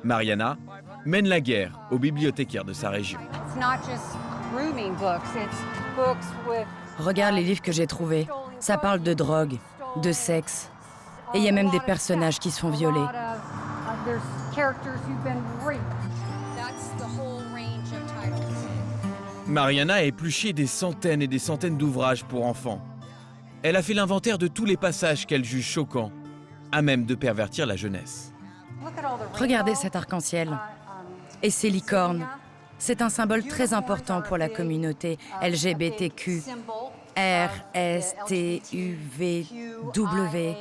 Mariana mène la guerre aux bibliothécaires de sa région. Regarde les livres que j'ai trouvés. Ça parle de drogue, de sexe. Et il y a même des personnages qui se font violer. Mariana a épluché des centaines et des centaines d'ouvrages pour enfants. Elle a fait l'inventaire de tous les passages qu'elle juge choquants, à même de pervertir la jeunesse. Regardez cet arc-en-ciel. Et ces licornes. C'est un symbole très important pour la communauté LGBTQ. R, S, T, U, V, W.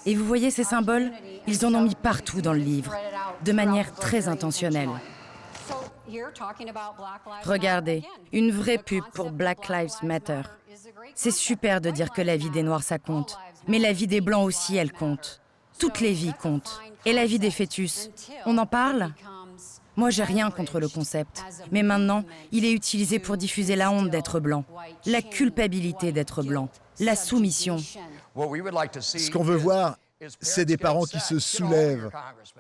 Et vous voyez ces symboles? Ils en ont mis partout dans le livre, de manière très intentionnelle. Regardez, une vraie pub pour Black Lives Matter. C'est super de dire que la vie des Noirs, ça compte. Mais la vie des Blancs aussi, elle compte. Toutes les vies comptent. Et la vie des fœtus, on en parle? Moi, j'ai rien contre le concept. Mais maintenant, il est utilisé pour diffuser la honte d'être blanc, la culpabilité d'être blanc, la soumission. Ce qu'on veut voir, c'est des parents qui se soulèvent,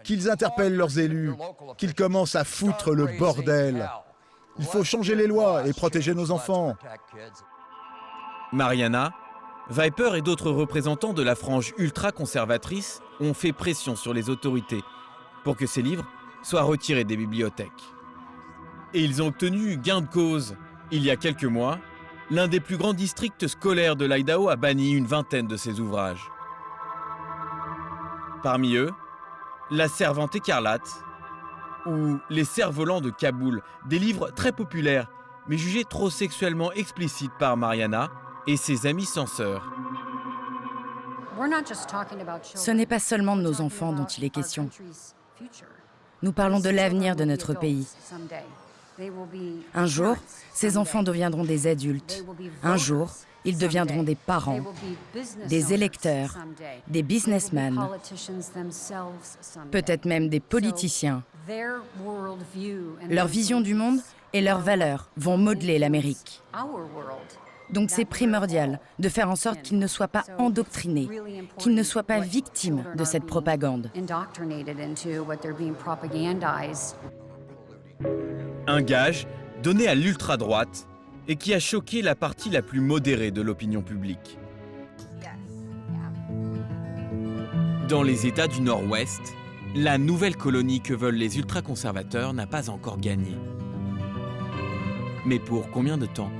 qu'ils interpellent leurs élus, qu'ils commencent à foutre le bordel. Il faut changer les lois et protéger nos enfants. Mariana, Viper et d'autres représentants de la frange ultra-conservatrice ont fait pression sur les autorités pour que ces livres soient retirés des bibliothèques. Et ils ont obtenu gain de cause. Il y a quelques mois, l'un des plus grands districts scolaires de l'Idaho a banni une vingtaine de ces ouvrages. Parmi eux, La Servante écarlate ou Les cerfs-volants de Kaboul, des livres très populaires, mais jugés trop sexuellement explicites par Mariana et ses amis censeurs. Ce n'est pas seulement de nos enfants dont il est question. Nous parlons de l'avenir de notre pays. Un jour, ces enfants deviendront des adultes. Un jour, ils deviendront des parents, des électeurs, des businessmen, peut-être même des politiciens. Leur vision du monde et leurs valeurs vont modeler l'Amérique. Donc c'est primordial de faire en sorte qu'ils ne soient pas endoctrinés, qu'ils ne soient pas victimes de cette propagande. Un gage donné à l'ultra-droite et qui a choqué la partie la plus modérée de l'opinion publique. Dans les États du Nord-Ouest, la nouvelle colonie que veulent les ultra-conservateurs n'a pas encore gagné. Mais pour combien de temps ?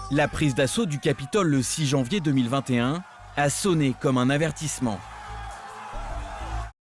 La prise d'assaut du Capitole le 6 janvier 2021 a sonné comme un avertissement.